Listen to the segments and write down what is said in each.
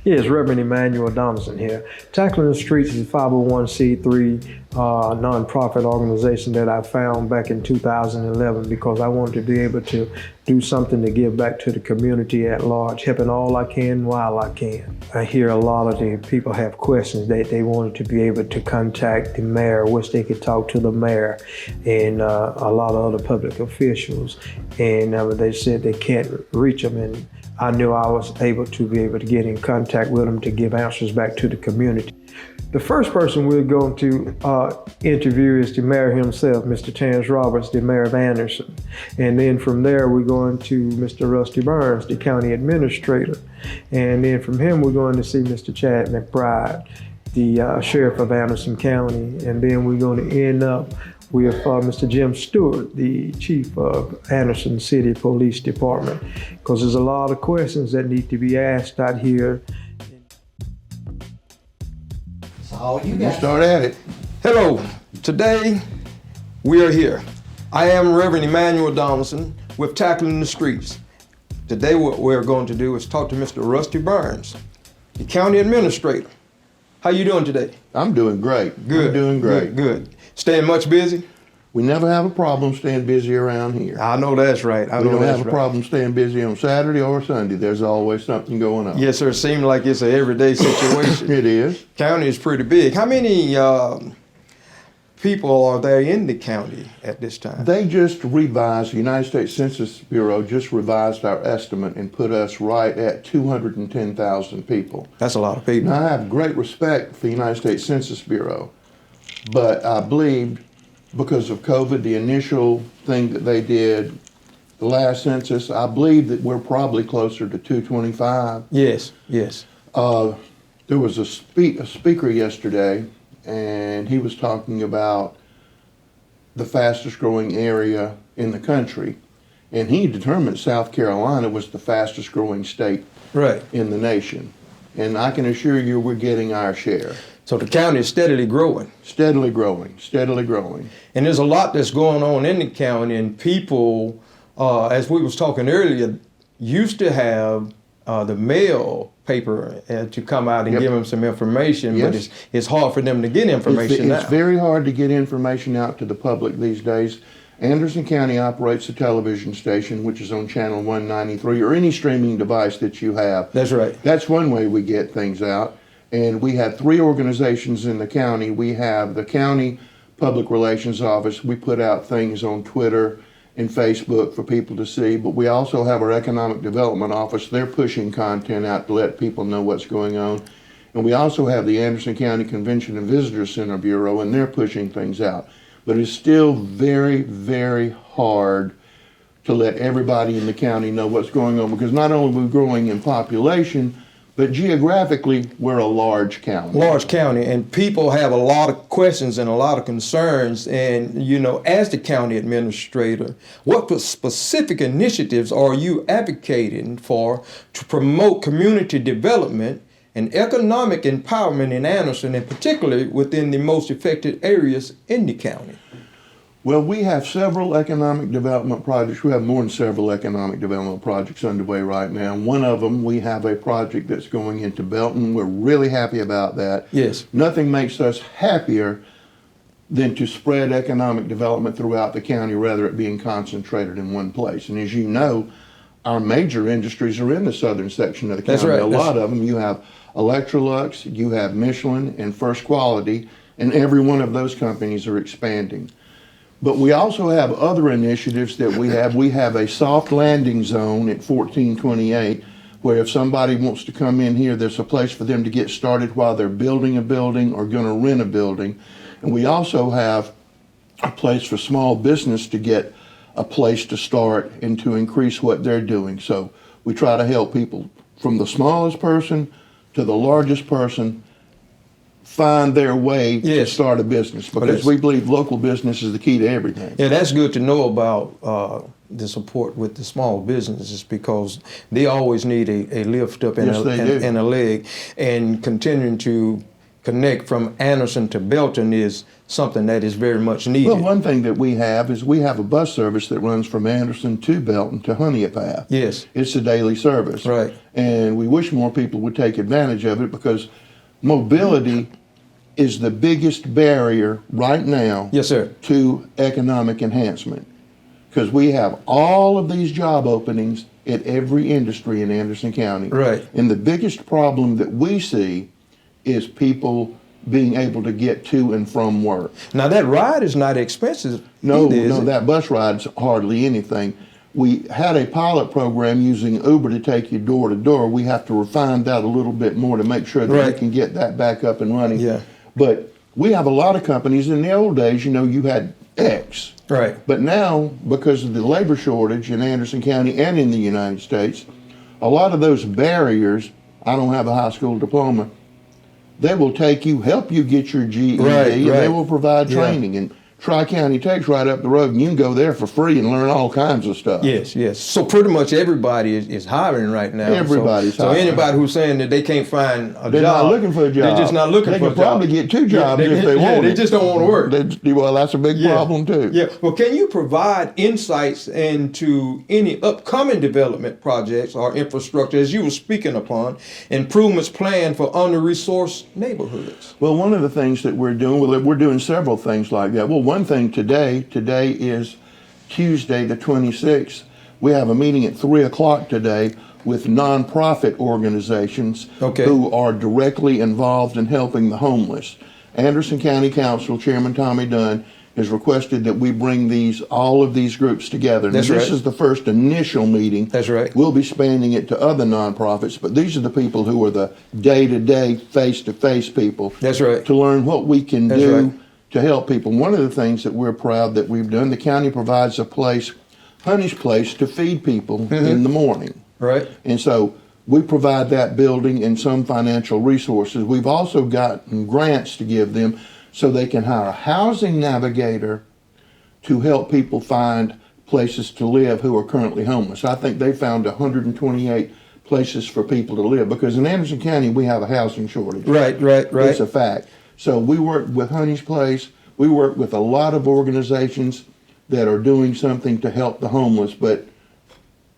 Yes, Rev.Emmanuel Donaldson here. Tackling the Streets is a 501c3 nonprofit organization that I found back in 2011 because I wanted to be able to do something to give back to the community at large, helping all I can while I can. I hear a lot of the people have questions that they wanted to be able to contact the mayor, wish they could talk to the mayor and a lot of other public officials. And they said they can't reach them, and I knew I was able to get in contact with them to give answers back to the community. The first person we're going to interview is the mayor himself, Mr. Terrence Roberts, the mayor of Anderson. And then from there, we're going to Mr. Rusty Burns, the county administrator. And then from him, we're going to see Mr. Chad McBride, the sheriff of Anderson County. And then we're going to end up with Mr. Jim Stewart, the chief of Anderson City Police Department, because there's a lot of questions that need to be asked out here. So you start at it. Hello, today we are here. I am Reverend Emmanuel Donaldson with Tackling the Streets. Today what we're going to do is talk to Mr. Rusty Burns, the county administrator. How you doing today? I'm doing great. Good. I'm doing great. Good. Staying much busy? We never have a problem staying busy around here. I know that's right. We don't have a problem staying busy on Saturday or Sunday. There's always something going on. Yes, sir. It seems like it's an everyday situation. It is. County is pretty big. How many people are there in the county at this time? They just revised, the United States Census Bureau just revised our estimate and put us right at 210,000 people. That's a lot of people. Now, I have great respect for the United States Census Bureau, but I believe because of COVID, the initial thing that they did, the last census, I believe that we're probably closer to 225. Yes, yes. There was a speaker yesterday, and he was talking about the fastest growing area in the country. And he determined South Carolina was the fastest growing state in the nation. And I can assure you we're getting our share. So the county is steadily growing. Steadily growing, steadily growing. And there's a lot that's going on in the county, and people, as we was talking earlier, used to have the mail paper to come out and give them some information, but it's hard for them to get information now. It's very hard to get information out to the public these days. Anderson County operates a television station, which is on channel 193, or any streaming device that you have. That's right. That's one way we get things out. And we have 3 organizations in the county. We have the county public relations office. We put out things on Twitter and Facebook for people to see, but we also have our economic development office. They're pushing content out to let people know what's going on. And we also have the Anderson County Convention and Visitor Center Bureau, and they're pushing things out. But it's still very, very hard to let everybody in the county know what's going on, because not only are we growing in population, but geographically, we're a large county. Large county, and people have a lot of questions and a lot of concerns. And, you know, as the county administrator, what specific initiatives are you advocating for to promote community development and economic empowerment in Anderson, and particularly within the most affected areas in the county? Well, we have several economic development projects. We have more than several economic development projects underway right now. One of them, we have a project that's going into Belton. We're really happy about that. Yes. Nothing makes us happier than to spread economic development throughout the county rather than it being concentrated in one place. And as you know, our major industries are in the southern section of the county. That's right. A lot of them. You have Electrolux, you have Michelin, and First Quality, and every one of those companies are expanding. But we also have other initiatives that we have. We have a soft landing zone at 1428, where if somebody wants to come in here, there's a place for them to get started while they're building a building or going to rent a building. And we also have a place for small business to get a place to start and to increase what they're doing. So we try to help people from the smallest person to the largest person find their way to start a business, because we believe local business is the key to everything. Yeah, that's good to know about the support with the small businesses, because they always need a lift up and a leg, and continuing to connect from Anderson to Belton is something that is very much needed. Well, one thing that we have is we have a bus service that runs from Anderson to Belton to Honeypath. Yes. It's a daily service. Right. And we wish more people would take advantage of it because mobility is the biggest barrier right now Yes, sir. to economic enhancement. Because we have all of these job openings at every industry in Anderson County. Right. And the biggest problem that we see is people being able to get to and from work. Now that ride is not expensive. No, either, is no, it? that bus ride's hardly anything. We had a pilot program using Uber to take you door to door. We have to refine that a little bit more to make sure that Right. we can get that back up and running. Yeah. But we have a lot of companies. In the old days, you know, you had X. Right. But now, because of the labor shortage in Anderson County and in the United States, a lot of those barriers, I don't have a high school diploma, they will take you, help you get your GED, Right, and they right. will provide Yeah. training. And Tri-County Tech's right up the road, and you can go there for free and learn all kinds of stuff. Yes, yes. So pretty much everybody is hiring right now. Everybody's so hiring. So anybody who's saying that they can't find a They're job, not looking for a job. They're just not looking they for a could job. probably get two jobs if they yeah, want they it. just don't want to work. Well, that's a big Yeah. problem too. Yeah. Well, can you provide insights into any upcoming development projects or infrastructure, as you were speaking upon, improvements planned for under-resourced neighborhoods? Well, one of the things that we're doing several things like that. Well, one thing today is Tuesday the 26th. We have a meeting at 3 o'clock today with nonprofit organizations Okay. who are directly involved in helping the homeless. Anderson County Council Chairman Tommy Dunn has requested that we bring all of these groups together. That's Now, this right. is the first initial meeting. That's right. We'll be expanding it to other nonprofits, but these are the people who are the day-to-day, face-to-face people. That's right. To learn what we can That's do right. to help people. One of the things that we're proud that we've done, the county provides a place, Honey's Place, to feed people in the morning. Right. And so we provide that building and some financial resources. We've also gotten grants to give them so they can hire a housing navigator to help people find places to live who are currently homeless. I think they found 128 places for people to live because in Anderson County we have a housing shortage. Right. It's a fact. So we work with Honey's Place. We work with a lot of organizations that are doing something to help the homeless, but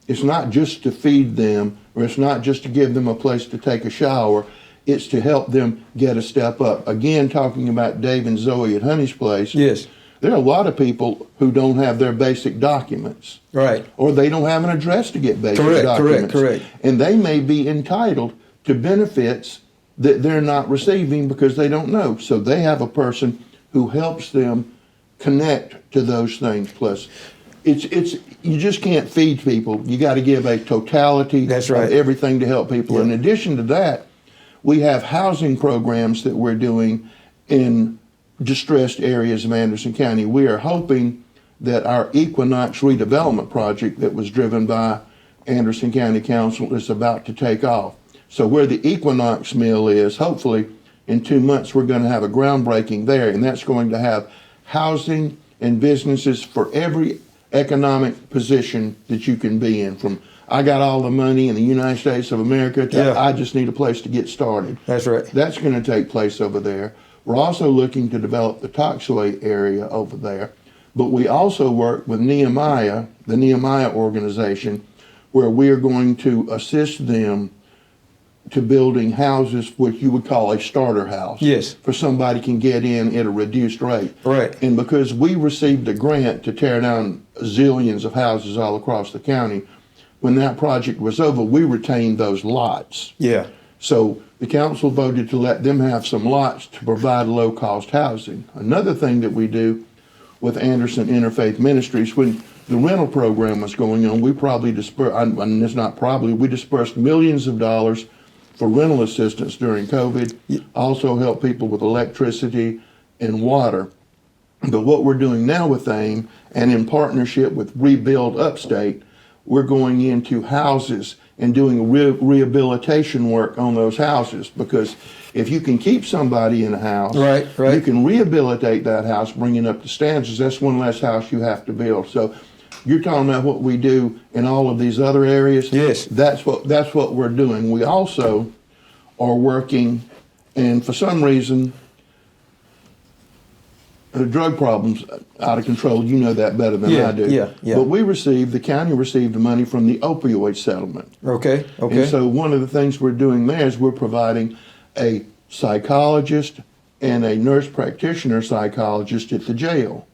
it's not just to feed them or it's not just to give them a place to take a shower. It's to help them get a step up. Again, talking about Dave and Zoe at Honey's Place. Yes. There are a lot of people who don't have their basic documents. Right. Or they don't have an address to get basic Correct, documents. correct. And they may be entitled to benefits that they're not receiving because they don't know. So they have a person who helps them connect to those things. Plus, it's you just can't feed people. You got to give a totality That's right. of everything to help people. Yeah. In addition to that, we have housing programs that we're doing in distressed areas of Anderson County. We are hoping that our Equinox redevelopment project that was driven by Anderson County Council is about to take off. So where the Equinox mill is, hopefully in 2 months we're going to have a groundbreaking there, and that's going to have housing and businesses for every economic position that you can be in, from I got all the money in the United States of America to Yeah. I just need a place to get started. That's right. That's going to take place over there. We're also looking to develop the Toxaway area over there, but we also work with Nehemiah, the Nehemiah organization, where we are going to assist them to building houses, which you would call a starter house. Yes. For somebody can get in at a reduced rate. Right. And because we received a grant to tear down zillions of houses all across the county, when that project was over, we retained those lots. Yeah. So the council voted to let them have some lots to provide low-cost housing. Another thing that we do with Anderson Interfaith Ministries, when the rental program was going on, we probably dispersed, and it's not probably, we dispersed millions of dollars for rental assistance during COVID, also help people with electricity and water. But what we're doing now with AIM, and in partnership with Rebuild Upstate, we're going into houses and doing rehabilitation work on those houses, because if you can keep somebody in a house, Right. you can rehabilitate that house, bring it up to standards. That's one less house you have to build. So you're talking about what we do in all of these other areas. Yes. That's what we're doing. We also are working And for some reason, the drug problems out of control. You know that better than I do. Yeah. But the county received money from the opioid settlement. Okay. And so one of the things we're doing there is we're providing a psychologist and a nurse practitioner psychologist at the jail.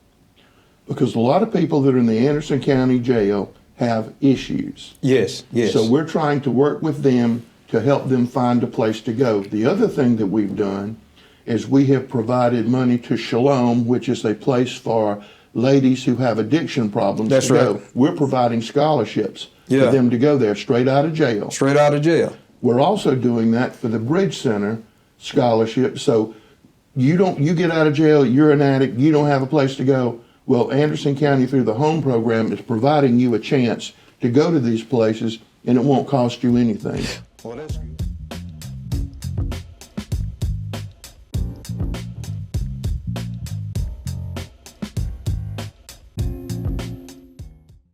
Because a lot of people that are in the Anderson County Jail have issues. Yes. So we're trying to work with them to help them find a place to go. The other thing that we've done is we have provided money to Shalom, which is a place for ladies who have addiction problems That's to right. go. We're providing scholarships Yeah. for them to go there straight out of jail. Straight out of jail. We're also doing that for the Bridge Center scholarship. So you get out of jail, you're an addict, you don't have a place to go. Well, Anderson County through the HOME program is providing you a chance to go to these places, and it won't cost you anything. Well, that's good.